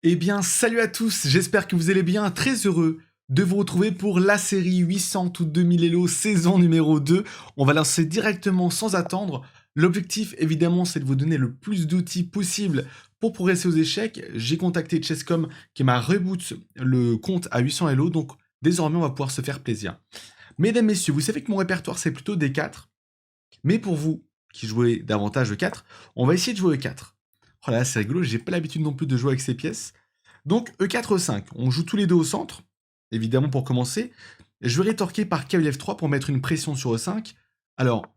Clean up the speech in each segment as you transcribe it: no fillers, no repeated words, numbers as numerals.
Eh bien, salut à tous, j'espère que vous allez bien, très heureux de vous retrouver pour la série 800 ou 2000 Elo saison numéro 2. On va lancer directement sans attendre. L'objectif, évidemment, c'est de vous donner le plus d'outils possible pour progresser aux échecs. J'ai contacté Chesscom qui m'a reboot le compte à 800 Elo, donc désormais on va pouvoir se faire plaisir. Mesdames, messieurs, vous savez que mon répertoire c'est plutôt D4, mais pour vous qui jouez davantage E4, on va essayer de jouer E4. Oh là, c'est rigolo, j'ai pas l'habitude non plus de jouer avec ces pièces. Donc E4, E5, on joue tous les deux au centre, évidemment pour commencer. Je vais rétorquer par cavalier F3 pour mettre une pression sur E5. Alors,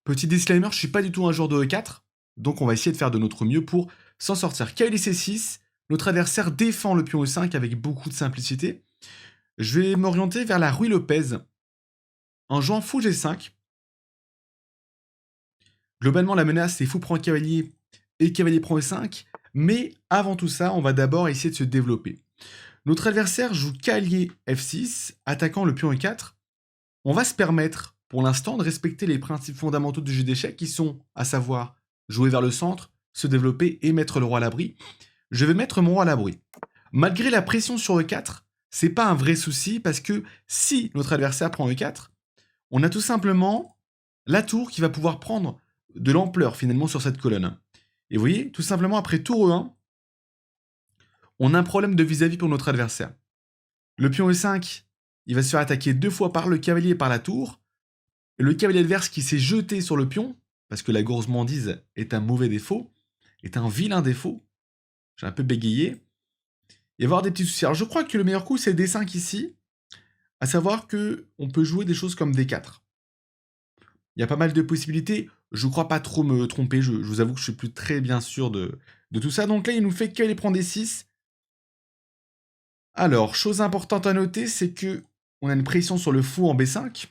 petit disclaimer, je suis pas du tout un joueur de E4, donc on va essayer de faire de notre mieux pour s'en sortir. Cavalier C6, notre adversaire défend le pion E5 avec beaucoup de simplicité. Je vais m'orienter vers la Ruy Lopez en jouant fou G5. Globalement, la menace, c'est fou prend cavalier et cavalier prend E5, mais avant tout ça, on va d'abord essayer de se développer. Notre adversaire joue cavalier F6, attaquant le pion E4. On va se permettre, pour l'instant, de respecter les principes fondamentaux du jeu d'échecs qui sont, à savoir, jouer vers le centre, se développer et mettre le roi à l'abri. Je vais mettre mon roi à l'abri. Malgré la pression sur E4, c'est pas un vrai souci parce que si notre adversaire prend E4, on a tout simplement la tour qui va pouvoir prendre de l'ampleur finalement sur cette colonne. Et vous voyez, tout simplement après tour E1, on a un problème de vis-à-vis pour notre adversaire. Le pion E5, il va se faire attaquer 2 fois par le cavalier et par la tour. Et le cavalier adverse qui s'est jeté sur le pion, parce que la gourmandise est un mauvais défaut, est un vilain défaut. J'ai un peu bégayé. Il va y avoir des petits soucis. Alors je crois que le meilleur coup c'est D5 ici, à savoir que on peut jouer des choses comme D4. Il y a pas mal de possibilités. Je ne crois pas trop me tromper. Je vous avoue que je suis plus très bien sûr de tout ça. Donc là, il nous fait cavalier prend D6. Alors, chose importante à noter, c'est que on a une pression sur le fou en B5.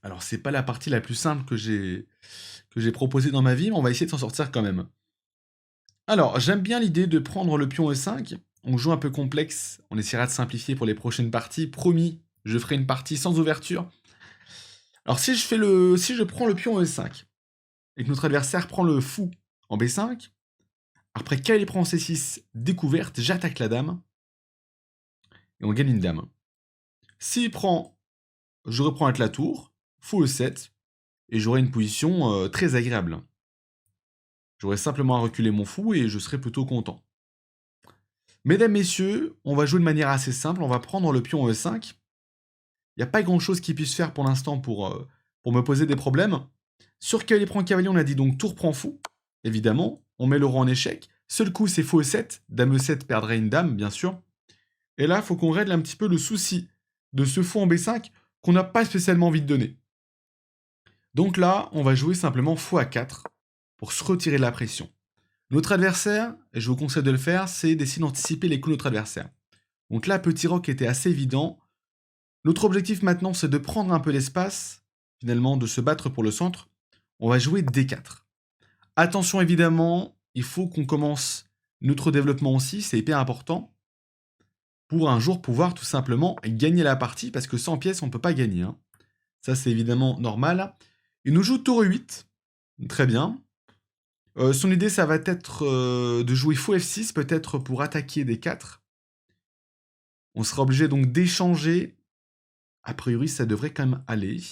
Alors, c'est pas la partie la plus simple que j'ai proposée dans ma vie, mais on va essayer de s'en sortir quand même. Alors, j'aime bien l'idée de prendre le pion E5. On joue un peu complexe, on essaiera de simplifier pour les prochaines parties. Promis, je ferai une partie sans ouverture. Alors, si je prends le pion E5 et que notre adversaire prend le fou en B5, après cavalier prend C6, découverte, j'attaque la dame et on gagne une dame. S'il prend, je reprends avec la tour, fou E7, et j'aurai une position très agréable. J'aurai simplement à reculer mon fou et je serai plutôt content. Mesdames, messieurs, on va jouer de manière assez simple, on va prendre le pion E5. Il n'y a pas grand chose qui puisse faire pour l'instant pour me poser des problèmes. Sur cavalier prend cavalier, on a dit donc tour prend fou, évidemment. On met le roi en échec. Seul coup, c'est fou E7. Dame E7 perdrait une dame, bien sûr. Et là, il faut qu'on règle un petit peu le souci de ce fou en B5 qu'on n'a pas spécialement envie de donner. Donc là, on va jouer simplement fou A4 pour se retirer de la pression. Notre adversaire, et je vous conseille de le faire, c'est d'essayer d'anticiper les coups de notre adversaire. Donc là, petit roc était assez évident. Notre objectif maintenant, c'est de prendre un peu d'espace, finalement, de se battre pour le centre. On va jouer D4. Attention, évidemment, il faut qu'on commence notre développement aussi, c'est hyper important, pour un jour pouvoir tout simplement gagner la partie, parce que sans pièces, on ne peut pas gagner. Hein. Ça, c'est évidemment normal. Il nous joue tour E8, très bien. Son idée, ça va être de jouer fou F6, peut-être pour attaquer D4. On sera obligé donc d'échanger. A priori, ça devrait quand même aller.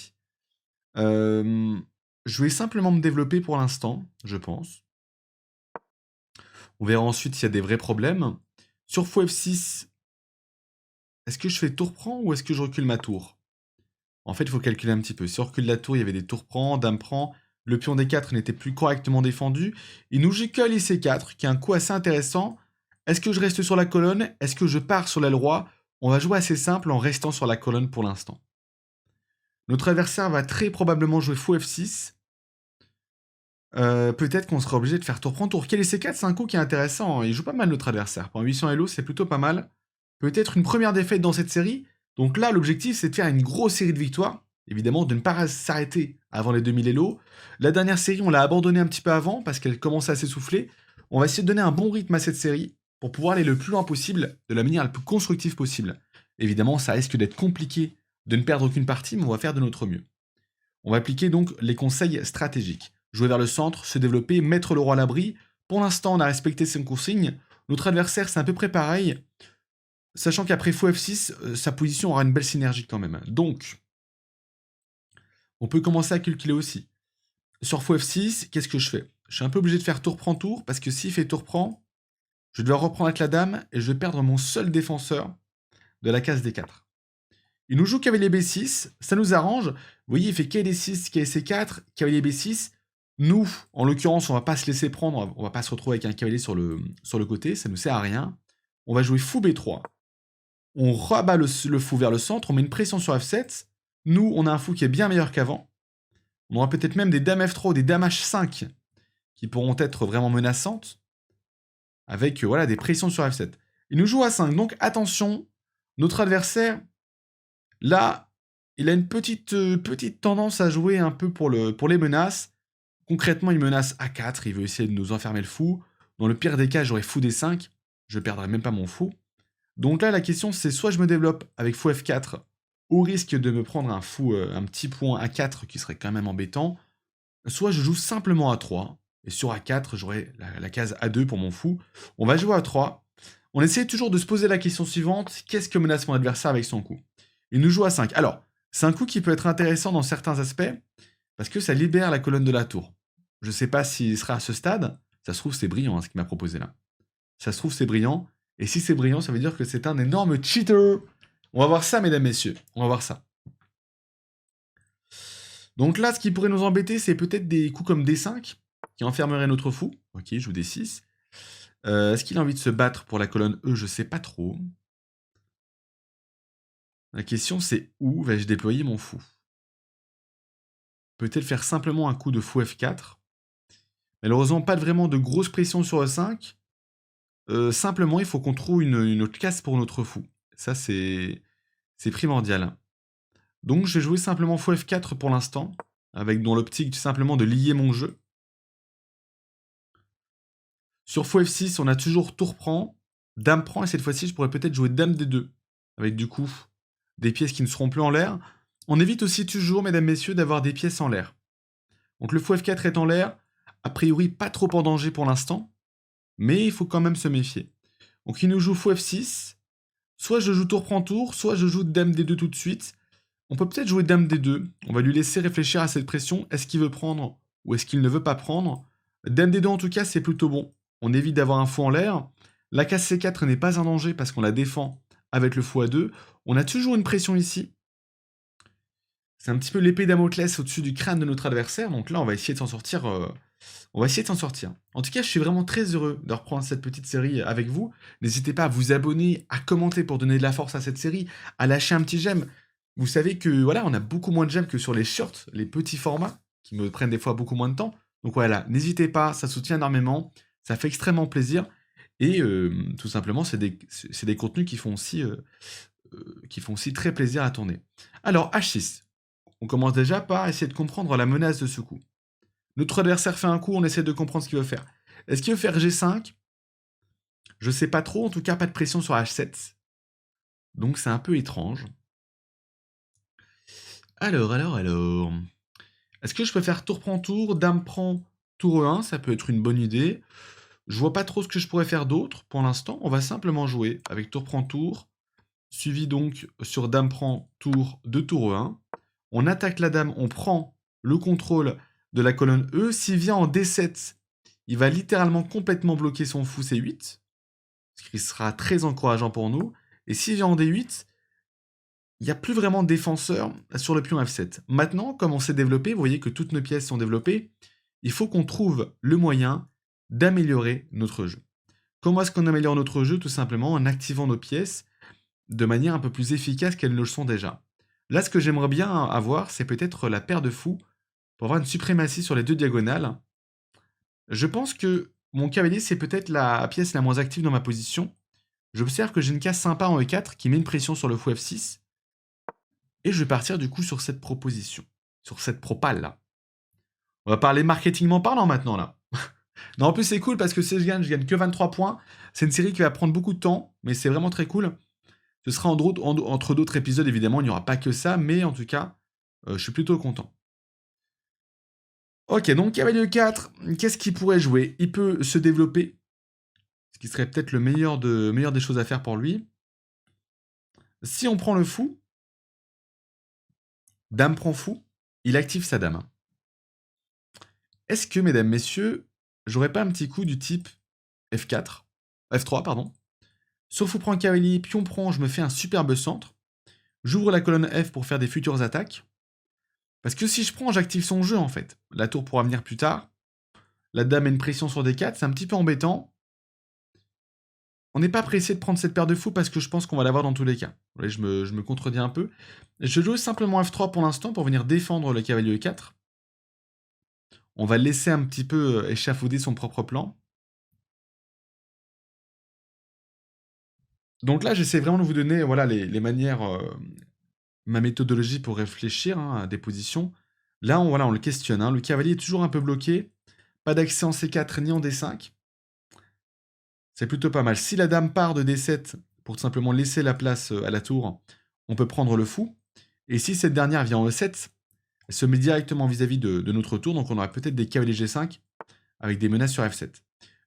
Je vais simplement me développer pour l'instant, je pense. On verra ensuite s'il y a des vrais problèmes. Sur fou F6, est-ce que je fais tour prend ou est-ce que je recule ma tour? En fait, il faut calculer un petit peu. Si on recule la tour, il y avait des tours prend, dame prend. Le pion D4 n'était plus correctement défendu. Il nous joue cavalier C4, qui est un coup assez intéressant. Est-ce que je reste sur la colonne? Est-ce que je pars sur l'aile roi? On va jouer assez simple en restant sur la colonne pour l'instant. Notre adversaire va très probablement jouer fou F6. Peut-être qu'on sera obligé de faire tour prend tour. Cavalier C4, c'est un coup qui est intéressant. Il joue pas mal notre adversaire. Pour un 800 Elo, c'est plutôt pas mal. Peut-être une première défaite dans cette série. Donc là, l'objectif, c'est de faire une grosse série de victoires. Évidemment, de ne pas s'arrêter avant les 2000 Elo. La dernière série, on l'a abandonnée un petit peu avant parce qu'elle commençait à s'essouffler. On va essayer de donner un bon rythme à cette série pour pouvoir aller le plus loin possible, de la manière la plus constructive possible. Évidemment, ça risque d'être compliqué de ne perdre aucune partie, mais on va faire de notre mieux. On va appliquer donc les conseils stratégiques. Jouer vers le centre, se développer, mettre le roi à l'abri. Pour l'instant, on a respecté ses consignes. Notre adversaire, c'est à peu près pareil, sachant qu'après fou F6, sa position aura une belle synergie quand même. Donc, on peut commencer à calculer aussi. Sur fou F6, qu'est-ce que je fais? Je suis un peu obligé de faire tour prend tour, parce que s'il fait tour prend, je dois reprendre avec la dame, et je vais perdre mon seul défenseur de la case D4. Il nous joue cavalier B6, ça nous arrange. Vous voyez, il fait cavalier D6, cavalier C4, cavalier B6. Nous, en l'occurrence, on va pas se laisser prendre, on va pas se retrouver avec un cavalier sur le côté, ça nous sert à rien. On va jouer fou B3. On rabat le fou vers le centre, on met une pression sur F7. Nous, on a un fou qui est bien meilleur qu'avant. On aura peut-être même des dames F3 ou des dames H5 qui pourront être vraiment menaçantes, avec voilà, des pressions sur F7. Il nous joue A5, donc attention, notre adversaire, là, il a une petite tendance à jouer un peu pour les menaces. Concrètement, il menace A4, il veut essayer de nous enfermer le fou. Dans le pire des cas, j'aurais fou D5, je ne perdrai même pas mon fou. Donc là, la question, c'est soit je me développe avec fou F4, au risque de me prendre un petit point A4 qui serait quand même embêtant, soit je joue simplement A3, et sur A4, j'aurai la case A2 pour mon fou. On va jouer A3. On essaie toujours de se poser la question suivante, qu'est-ce que menace mon adversaire avec son coup? Il nous joue A5. Alors, c'est un coup qui peut être intéressant dans certains aspects, parce que ça libère la colonne de la tour. Je ne sais pas s'il sera à ce stade, ça se trouve c'est brillant ce qu'il m'a proposé là. Ça se trouve c'est brillant, et si c'est brillant, ça veut dire que c'est un énorme cheater. On va voir ça, mesdames, messieurs, on va voir ça. Donc là, ce qui pourrait nous embêter, c'est peut-être des coups comme D5, qui enfermeraient notre fou. Ok, je joue D6. Est-ce qu'il a envie de se battre pour la colonne E? Je sais pas trop. La question, c'est où vais-je déployer mon fou? Peut-être faire simplement un coup de fou F4. Malheureusement, pas vraiment de grosse pression sur E5. Simplement, il faut qu'on trouve une autre case pour notre fou. Ça, c'est primordial. Donc, je vais jouer simplement fou F4 pour l'instant, avec dans l'optique tout simplement de lier mon jeu. Sur fou F6, on a toujours tour prend, dame prend, et cette fois-ci, je pourrais peut-être jouer dame D2, avec du coup des pièces qui ne seront plus en l'air. On évite aussi toujours, mesdames, messieurs, d'avoir des pièces en l'air. Donc le fou F4 est en l'air, a priori pas trop en danger pour l'instant, mais il faut quand même se méfier. Donc il nous joue fou F6, soit je joue tour prend tour, soit je joue dame D2 tout de suite. On peut peut-être jouer dame D2, on va lui laisser réfléchir à cette pression, est-ce qu'il veut prendre ou est-ce qu'il ne veut pas prendre? Dame D2 en tout cas c'est plutôt bon, on évite d'avoir un fou en l'air. La case C4 n'est pas un danger parce qu'on la défend avec le fou A2. On a toujours une pression ici. C'est un petit peu l'épée Damoclès au-dessus du crâne de notre adversaire, donc là on va essayer de s'en sortir. En tout cas, je suis vraiment très heureux de reprendre cette petite série avec vous. N'hésitez pas à vous abonner, à commenter pour donner de la force à cette série, à lâcher un petit j'aime. Vous savez que voilà, on a beaucoup moins de j'aime que sur les shorts, les petits formats, qui me prennent des fois beaucoup moins de temps. Donc voilà, n'hésitez pas, ça soutient énormément, ça fait extrêmement plaisir. Et tout simplement, c'est des contenus qui font aussi très plaisir à tourner. Alors, H6. On commence déjà par essayer de comprendre la menace de ce coup. Notre adversaire fait un coup, on essaie de comprendre ce qu'il veut faire. Est-ce qu'il veut faire G5? Je sais pas trop, en tout cas pas de pression sur H7. Donc c'est un peu étrange. Alors. Est-ce que je peux faire tour prend tour, dame prend tour E1? Ça peut être une bonne idée. Je vois pas trop ce que je pourrais faire d'autre pour l'instant. On va simplement jouer avec tour prend tour, suivi donc sur dame prend tour de tour E1. On attaque la dame, on prend le contrôle de la colonne E. S'il vient en D7, il va littéralement complètement bloquer son fou C8, ce qui sera très encourageant pour nous. Et s'il vient en D8, il n'y a plus vraiment de défenseur sur le pion F7. Maintenant, comme on s'est développé, vous voyez que toutes nos pièces sont développées, il faut qu'on trouve le moyen d'améliorer notre jeu. Comment est-ce qu'on améliore notre jeu? Tout simplement en activant nos pièces de manière un peu plus efficace qu'elles ne le sont déjà. Là, ce que j'aimerais bien avoir, c'est peut-être la paire de fous pour avoir une suprématie sur les deux diagonales. Je pense que mon cavalier, c'est peut-être la pièce la moins active dans ma position. J'observe que j'ai une case sympa en E4 qui met une pression sur le fou F6. Et je vais partir du coup sur cette proposition, sur cette propale là. On va parler marketingment parlant maintenant là. Non, en plus c'est cool parce que si je gagne que 23 points. C'est une série qui va prendre beaucoup de temps, mais c'est vraiment très cool. Ce sera entre d'autres épisodes évidemment, il n'y aura pas que ça, mais en tout cas, je suis plutôt content. Ok, donc cavalier 4, qu'est-ce qu'il pourrait jouer? Il peut se développer, qui serait peut-être le meilleur des choses à faire pour lui. Si on prend le fou, dame prend fou, il active sa dame. Est-ce que, mesdames, messieurs, j'aurais pas un petit coup du type F4, F3, pardon. Sur fou prend cavalier, pion prend, je me fais un superbe centre. J'ouvre la colonne F pour faire des futures attaques. Parce que si je prends, j'active son jeu en fait. La tour pourra venir plus tard. La dame a une pression sur D4, c'est un petit peu embêtant. On n'est pas pressé de prendre cette paire de fous parce que je pense qu'on va l'avoir dans tous les cas. Ouais, je me contredis un peu. Je joue simplement F3 pour l'instant pour venir défendre le cavalier E4. On va laisser un petit peu échafauder son propre plan. Donc là, j'essaie vraiment de vous donner voilà, les manières, ma méthodologie pour réfléchir à des positions. Là, on le questionne. Le cavalier est toujours un peu bloqué. Pas d'accès en C4 ni en D5. C'est plutôt pas mal. Si la dame part de D7 pour tout simplement laisser la place à la tour, on peut prendre le fou. Et si cette dernière vient en E7, elle se met directement vis-à-vis de notre tour, donc on aura peut-être des cavaliers G5 avec des menaces sur F7.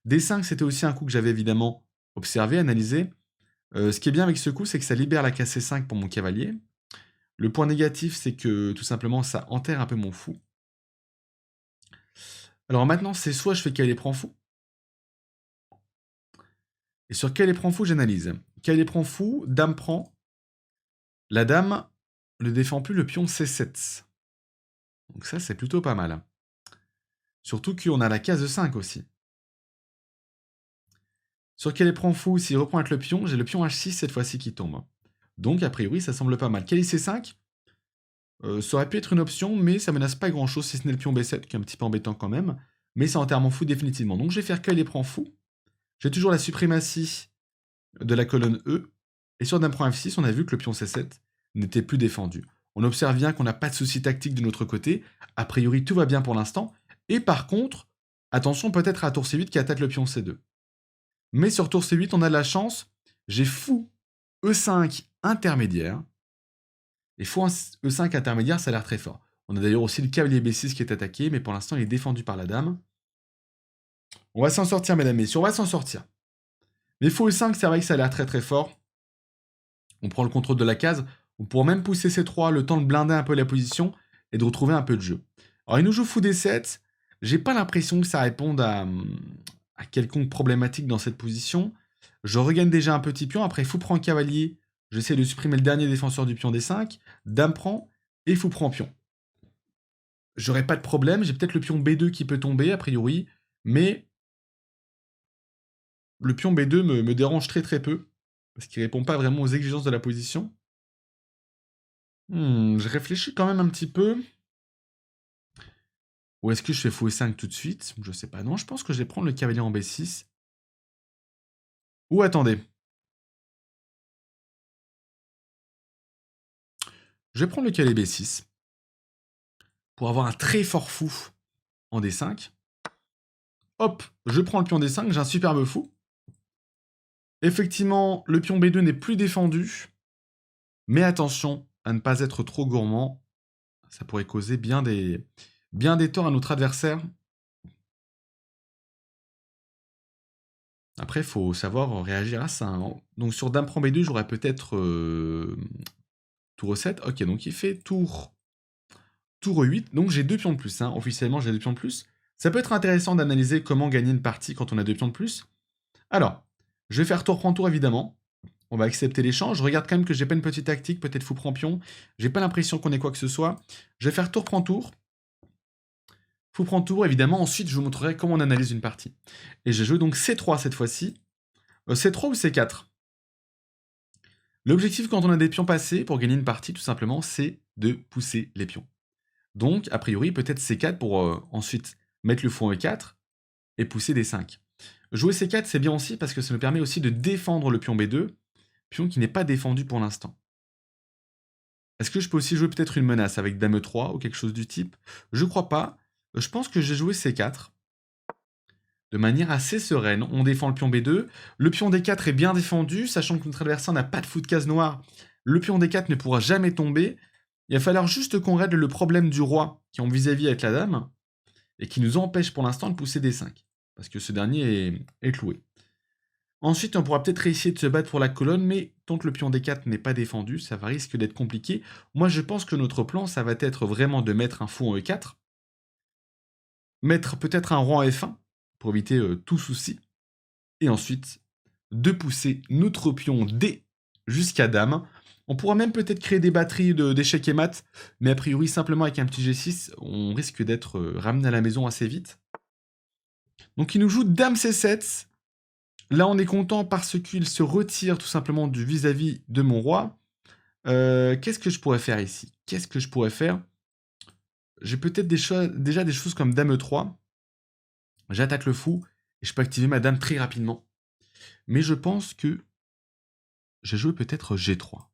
D5, c'était aussi un coup que j'avais évidemment observé, analysé. Ce qui est bien avec ce coup, c'est que ça libère la case C5 pour mon cavalier. Le point négatif, c'est que tout simplement, ça enterre un peu mon fou. Alors maintenant, c'est soit je fais cavalier prend fou, et sur cavalier prend fou, j'analyse. Cavalier prend fou, dame prend. La dame ne défend plus le pion C7. Donc ça, c'est plutôt pas mal. Surtout qu'on a la case 5 aussi. Sur cavalier prend fou, s'il repointe le pion, j'ai le pion H6 cette fois-ci qui tombe. Donc, a priori, ça semble pas mal. Cavalier C5, ça aurait pu être une option, mais ça menace pas grand-chose si ce n'est le pion B7, qui est un petit peu embêtant quand même. Mais ça enterre mon fou définitivement. Donc je vais faire cavalier prend fou. J'ai toujours la suprématie de la colonne E. Et sur dame prend F6, on a vu que le pion C7 n'était plus défendu. On observe bien qu'on n'a pas de souci tactique de notre côté. A priori, tout va bien pour l'instant. Et par contre, attention peut-être à tour C8 qui attaque le pion C2. Mais sur tour C8, on a de la chance. J'ai fou E5 intermédiaire. Et fou E5 intermédiaire, ça a l'air très fort. On a d'ailleurs aussi le cavalier B6 qui est attaqué, mais pour l'instant, il est défendu par la dame. On va s'en sortir, mesdames, messieurs, on va s'en sortir. Mais fou E5, c'est vrai que ça a l'air très très fort. On prend le contrôle de la case. On pourra même pousser C3, le temps de blinder un peu la position et de retrouver un peu de jeu. Alors, il nous joue fou D7. J'ai pas l'impression que ça réponde à quelconque problématique dans cette position. Je regagne déjà un petit pion. Après, fou prend cavalier. J'essaie de supprimer le dernier défenseur du pion D5. Dame prend et fou prend pion. J'aurais pas de problème. J'ai peut-être le pion B2 qui peut tomber, a priori. Mais le pion B2 me dérange très très peu. Parce qu'il répond pas vraiment aux exigences de la position. Je réfléchis quand même un petit peu. Ou est-ce que je fais fou E5 tout de suite? Je sais pas. Non, je pense que je vais prendre le cavalier en B6. Ou attendez. Je vais prendre le cavalier B6. Pour avoir un très fort fou en D5. Hop, je prends le pion D5, j'ai un superbe fou. Effectivement, le pion B2 n'est plus défendu. Mais attention à ne pas être trop gourmand. Ça pourrait causer bien des torts à notre adversaire. Après, il faut savoir réagir à ça. Donc sur dame prend B2, j'aurais peut-être tour E7. Ok, donc il fait tour E8. Donc j'ai 2 pions de plus. Officiellement, j'ai 2 pions de plus. Ça peut être intéressant d'analyser comment gagner une partie quand on a 2 pions de plus. Alors, je vais faire tour prend tour évidemment. On va accepter l'échange. Je regarde quand même que j'ai pas une petite tactique, peut-être fou prend pion. J'ai pas l'impression qu'on ait quoi que ce soit. Je vais faire tour prend tour. Fou prend tour, évidemment. Ensuite, je vous montrerai comment on analyse une partie. Et je joue donc C3 cette fois-ci. C3 ou C4? L'objectif quand on a des pions passés pour gagner une partie, tout simplement, c'est de pousser les pions. Donc, a priori, peut-être C4 pour ensuite mettre le fou en E4 et pousser des 5. Jouer C4, c'est bien aussi parce que ça me permet aussi de défendre le pion B2, pion qui n'est pas défendu pour l'instant. Est-ce que je peux aussi jouer peut-être une menace avec Dame E3 ou quelque chose du type? Je crois pas. Je pense que j'ai joué C4 de manière assez sereine. On défend le pion B2. Le pion D4 est bien défendu, sachant que notre adversaire n'a pas de fou de case noire. Le pion D4 ne pourra jamais tomber. Il va falloir juste qu'on règle le problème du roi qui est en vis-à-vis avec la dame et qui nous empêche pour l'instant de pousser D5. Parce que ce dernier est cloué. Ensuite, on pourra peut-être essayer de se battre pour la colonne, mais tant que le pion D4 n'est pas défendu, ça va risque d'être compliqué. Moi, je pense que notre plan, ça va être vraiment de mettre un fou en E4, mettre peut-être un roi en F1, pour éviter tout souci, et ensuite, de pousser notre pion D jusqu'à Dame. On pourra même peut-être créer des batteries d'échecs et mat, mais a priori, simplement avec un petit G6, on risque d'être ramené à la maison assez vite. Donc il nous joue Dame C7. Là, on est content parce qu'il se retire tout simplement du vis-à-vis de mon roi. Qu'est-ce que je pourrais faire ici? Qu'est-ce que je pourrais faire? J'ai peut-être déjà des choses comme Dame E3. J'attaque le fou et je peux activer ma dame très rapidement. Mais je pense que j'ai joué peut-être G3.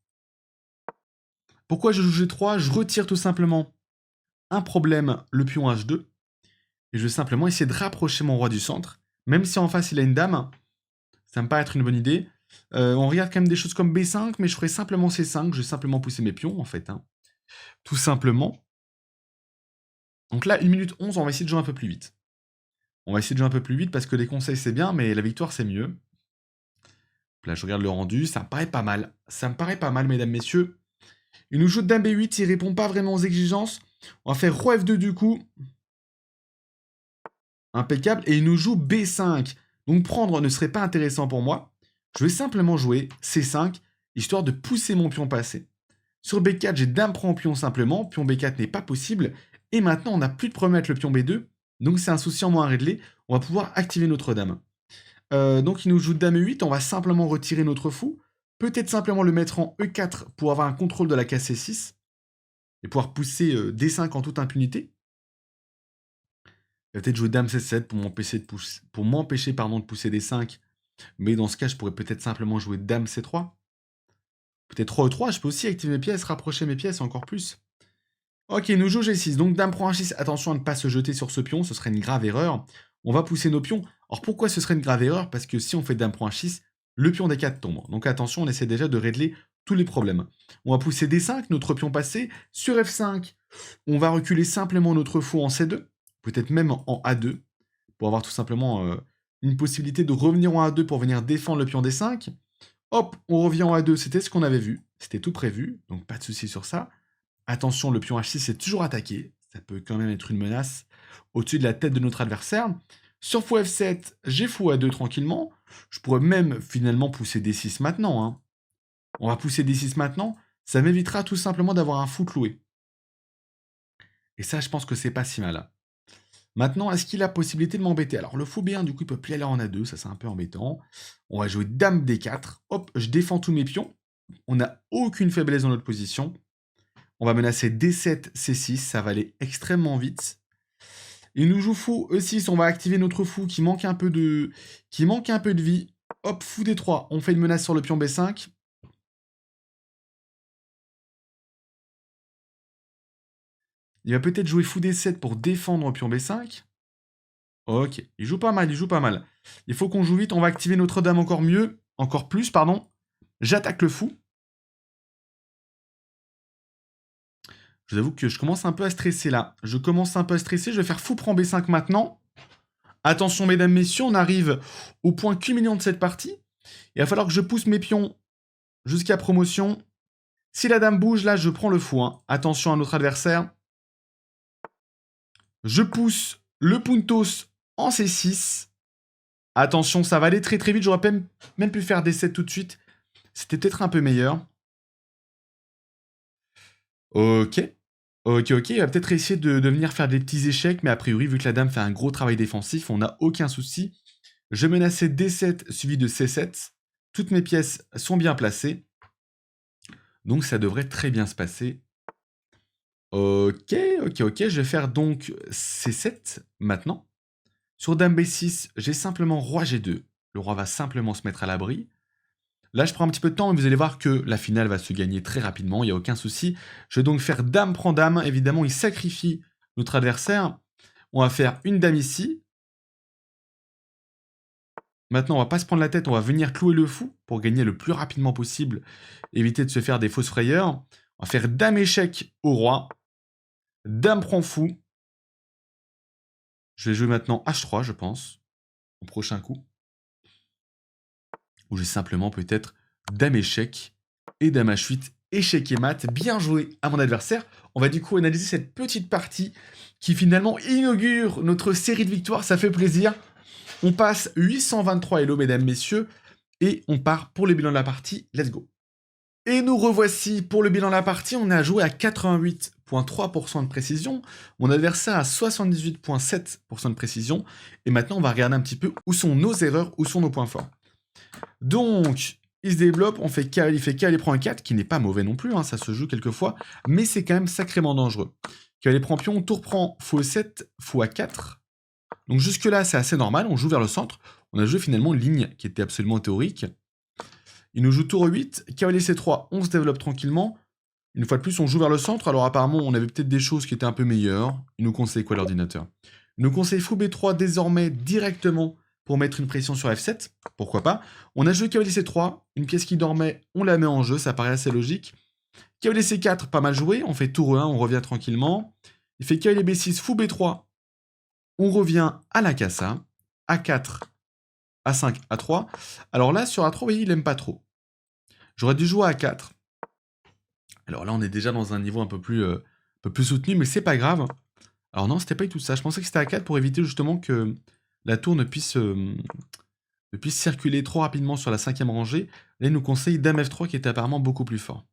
Pourquoi je joue G3? Je retire tout simplement un problème, le pion H2. Et je vais simplement essayer de rapprocher mon roi du centre. Même si en face il a une dame, ça me paraît être une bonne idée. On regarde quand même des choses comme B5, mais je ferai simplement C5. Je vais simplement pousser mes pions, en fait. Hein. Tout simplement. Donc là, 1 minute 11, on va essayer de jouer un peu plus vite. On va essayer de jouer un peu plus vite parce que les conseils, c'est bien, mais la victoire, c'est mieux. Là, je regarde le rendu. Ça me paraît pas mal. Ça me paraît pas mal, mesdames, messieurs. Il nous joue dame B8. Il répond pas vraiment aux exigences. On va faire roi F2 du coup. Impeccable. Et il nous joue B5. Donc prendre ne serait pas intéressant pour moi. Je vais simplement jouer C5, histoire de pousser mon pion passé. Sur B4, j'ai dame prend pion simplement. Pion B4 n'est pas possible. Et maintenant, on n'a plus de problème avec le pion B2. Donc c'est un souci en moins à régler. On va pouvoir activer notre dame. Donc il nous joue dame E8. On va simplement retirer notre fou. Peut-être simplement le mettre en E4 pour avoir un contrôle de la case C6. Et pouvoir pousser D5 en toute impunité. Il va peut-être jouer dame C7 pour m'empêcher de pousser D5. Mais dans ce cas, je pourrais peut-être simplement jouer dame C3. Peut-être roi E3, je peux aussi activer mes pièces, rapprocher mes pièces encore plus. Ok, nous joue G6, donc dame prend H6, attention à ne pas se jeter sur ce pion, ce serait une grave erreur. On va pousser nos pions. Alors pourquoi ce serait une grave erreur? Parce que si on fait dame prend H6, le pion D4 tombe. Donc attention, on essaie déjà de régler tous les problèmes. On va pousser D5, notre pion passé. Sur F5, on va reculer simplement notre fou en C2, peut-être même en A2, pour avoir tout simplement une possibilité de revenir en A2 pour venir défendre le pion D5. Hop, on revient en A2, c'était ce qu'on avait vu, c'était tout prévu, donc pas de souci sur ça. Attention, le pion H6 est toujours attaqué, ça peut quand même être une menace au-dessus de la tête de notre adversaire. Sur fou F7, j'ai fou A2 tranquillement. Je pourrais même finalement pousser D6 maintenant. Hein. On va pousser D6 maintenant, ça m'évitera tout simplement d'avoir un fou cloué. Et ça, je pense que c'est pas si mal. Maintenant, est-ce qu'il a possibilité de m'embêter? Alors, le fou B1, du coup, il peut plus aller en A2, ça c'est un peu embêtant. On va jouer dame D4. Hop, je défends tous mes pions. On n'a aucune faiblesse dans notre position. On va menacer D7, C6, ça va aller extrêmement vite. Il nous joue fou E6, on va activer notre fou qui manque un peu de, vie. Hop, fou D3, on fait une menace sur le pion B5. Il va peut-être jouer fou D7 pour défendre le pion B5. Ok, il joue pas mal, il joue pas mal. Il faut qu'on joue vite, on va activer notre dame encore plus, pardon. J'attaque le fou. Je vous avoue que je commence un peu à stresser là. Je vais faire fou prend B5 maintenant. Attention mesdames, messieurs, on arrive au point culminant de cette partie. Il va falloir que je pousse mes pions jusqu'à promotion. Si la dame bouge, là, je prends le fou. Hein. Attention à notre adversaire. Je pousse le puntos en C6. Attention, ça va aller très très vite. J'aurais même pu faire D7 tout de suite. C'était peut-être un peu meilleur. Ok. Ok. Il va peut-être essayer de venir faire des petits échecs, mais a priori, vu que la dame fait un gros travail défensif, on n'a aucun souci. Je menaçais D7 suivi de C7. Toutes mes pièces sont bien placées. Donc ça devrait très bien se passer. Ok. Je vais faire donc C7 maintenant. Sur dame B6, j'ai simplement roi G2. Le roi va simplement se mettre à l'abri. Là, je prends un petit peu de temps, mais vous allez voir que la finale va se gagner très rapidement, il n'y a aucun souci. Je vais donc faire dame prend dame. Évidemment, il sacrifie notre adversaire. On va faire une dame ici. Maintenant, on va pas se prendre la tête, on va venir clouer le fou pour gagner le plus rapidement possible, éviter de se faire des fausses frayeurs. On va faire dame échec au roi. Dame prend fou. Je vais jouer maintenant H3, je pense, au prochain coup. ou j'ai simplement peut-être dame échec et dame H8, échec et mat. Bien joué à mon adversaire. On va du coup analyser cette petite partie qui finalement inaugure notre série de victoires. Ça fait plaisir. On passe 823 hello, mesdames, messieurs, et on part pour le bilan de la partie. Let's go. Et nous revoici pour le bilan de la partie. On a joué à 88,3% de précision. Mon adversaire à 78,7% de précision. Et maintenant, on va regarder un petit peu où sont nos erreurs, où sont nos points forts. Donc, il se développe, il fait cavalier prend E4, qui n'est pas mauvais non plus, hein, ça se joue quelquefois, mais c'est quand même sacrément dangereux. Cavalier prend pion, tour prend fou E7, fou A4. Donc jusque-là, c'est assez normal, on joue vers le centre. On a joué finalement une ligne qui était absolument théorique. Il nous joue tour E8, cavalier C3, on se développe tranquillement. Une fois de plus, on joue vers le centre, alors apparemment, on avait peut-être des choses qui étaient un peu meilleures. Il nous conseille quoi l'ordinateur? Il nous conseille fou B3 désormais directement pour mettre une pression sur F7, pourquoi pas. On a joué cavalier C3, une pièce qui dormait, on la met en jeu, ça paraît assez logique. Cavalier C4, pas mal joué, on fait tour E1, on revient tranquillement. Il fait cavalier B6, fou B3, on revient à la casa, A4, A5, A3. Alors là, sur A3, vous voyez, il aime pas trop. J'aurais dû jouer à A4. Alors là, on est déjà dans un niveau un peu plus soutenu, mais c'est pas grave. Alors non, c'était pas du tout ça. Je pensais que c'était A4 pour éviter justement que la tour ne puisse circuler trop rapidement sur la 5e rangée. Là, il nous conseille dame F3 qui était apparemment beaucoup plus fort.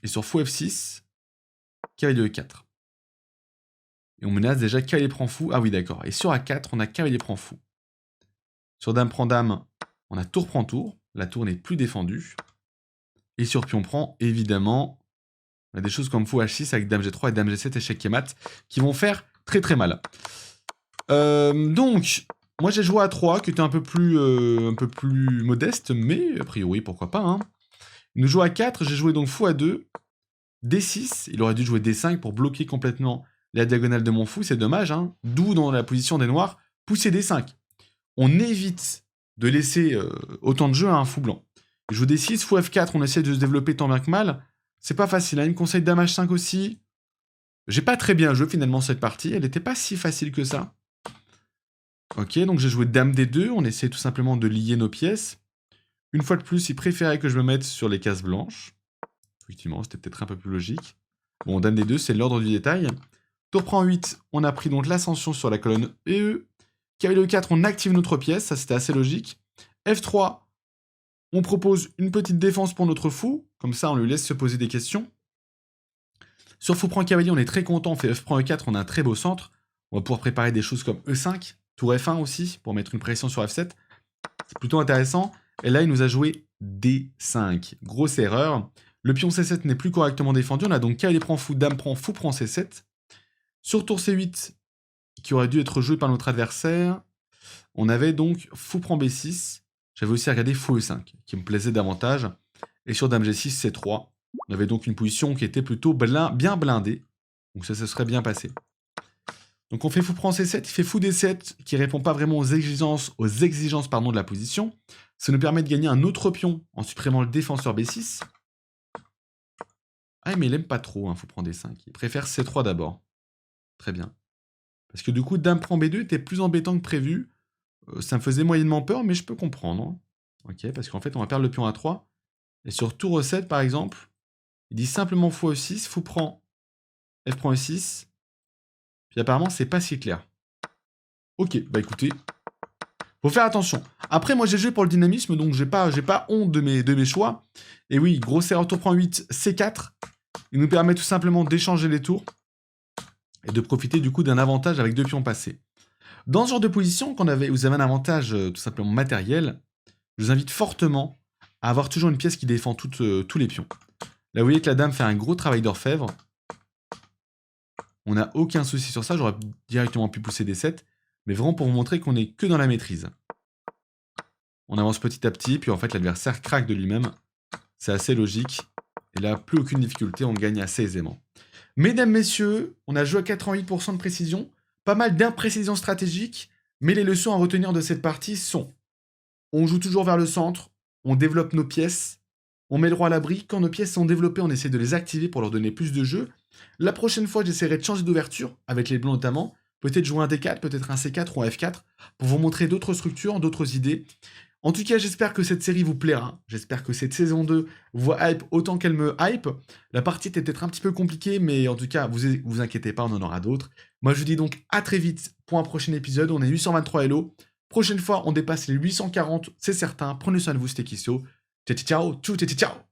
Et sur fou F6, cavalier E4. Et on menace déjà cavalier prend fou. Ah oui, d'accord. Et sur A4, on a cavalier prend fou. Sur dame prend dame, on a tour prend tour. La tour n'est plus défendue. Et sur pion prend, évidemment, on a des choses comme fou H6 avec dame G3 et dame G7 échec et mat qui vont faire très très mal. Donc, moi j'ai joué à 3 qui était un peu plus modeste, mais a priori pourquoi pas. Hein. Il nous joue à 4, j'ai joué donc fou à 2, D6, il aurait dû jouer D5 pour bloquer complètement la diagonale de mon fou, c'est dommage. Hein. D'où dans la position des noirs, pousser D5. On évite de laisser autant de jeu à un fou blanc. Il joue D6, fou F4, on essaie de se développer tant bien que mal. C'est pas facile, hein. Il me conseille dame H5 aussi. J'ai pas très bien joué finalement cette partie, elle était pas si facile que ça. Ok, donc j'ai joué dame D2, on essaie tout simplement de lier nos pièces. Une fois de plus, il préférait que je me mette sur les cases blanches. Effectivement, c'était peut-être un peu plus logique. Bon, dame D2, c'est l'ordre du détail. Tour prend 8, on a pris donc l'ascension sur la colonne E. Cavalier E4, on active notre pièce, ça c'était assez logique. F3, on propose une petite défense pour notre fou, comme ça on lui laisse se poser des questions. Sur fou prend cavalier, on est très content, on fait F prend E4, on a un très beau centre. On va pouvoir préparer des choses comme E5, tour F1 aussi, pour mettre une pression sur F7. C'est plutôt intéressant. Et là, il nous a joué D5. Grosse erreur. Le pion C7 n'est plus correctement défendu. On a donc cavalier prend fou, dame prend, fou prend C7. Sur tour C8, qui aurait dû être joué par notre adversaire, on avait donc fou prend B6. J'avais aussi regardé fou E5, qui me plaisait davantage. Et sur dame G6, C3, on avait donc une position qui était plutôt bien blindée. Donc ça se serait bien passé. Donc on fait fou prend C7, il fait fou D7, qui répond pas vraiment aux exigences de la position. Ça nous permet de gagner un autre pion en supprimant le défenseur B6. Ah mais il aime pas trop, hein, fou prend D5. Il préfère C3 d'abord. Très bien. Parce que du coup, dame prend B2 était plus embêtant que prévu. Ça me faisait moyennement peur, mais je peux comprendre. Ok, parce qu'en fait, on va perdre le pion A3. Et sur tour E7, par exemple, il dit simplement fou E6, fou prend F prend E6. Puis apparemment, c'est pas si clair. Ok, bah écoutez, faut faire attention. Après, moi, j'ai joué pour le dynamisme, donc j'ai pas honte de mes choix. Et oui, grosse erreur, tour prend 8, C4. Il nous permet tout simplement d'échanger les tours et de profiter du coup d'un avantage avec 2 pions passés. Dans ce genre de position, quand vous avez un avantage tout simplement matériel, je vous invite fortement à avoir toujours une pièce qui défend tous les pions. Là, vous voyez que la dame fait un gros travail d'orfèvre. On n'a aucun souci sur ça, j'aurais directement pu pousser D7, mais vraiment pour vous montrer qu'on n'est que dans la maîtrise. On avance petit à petit, puis en fait l'adversaire craque de lui-même. C'est assez logique. Et là, plus aucune difficulté, on gagne assez aisément. Mesdames, messieurs, on a joué à 88% de précision, pas mal d'imprécisions stratégiques, mais les leçons à retenir de cette partie sont: on joue toujours vers le centre, on développe nos pièces, on met le roi à l'abri. Quand nos pièces sont développées, on essaie de les activer pour leur donner plus de jeu. La prochaine fois, j'essaierai de changer d'ouverture, avec les blancs notamment, peut-être jouer un D4, peut-être un C4 ou un F4, pour vous montrer d'autres structures, d'autres idées. En tout cas, j'espère que cette série vous plaira. J'espère que cette saison 2 vous hype autant qu'elle me hype. La partie était peut-être un petit peu compliquée, mais en tout cas, vous inquiétez pas, on en aura d'autres. Moi, je vous dis donc à très vite pour un prochain épisode. On est 823 hello. Prochaine fois, on dépasse les 840, c'est certain. Prenez soin de vous, c'était Kissio. Ciao, ciao, ciao, ciao, ciao.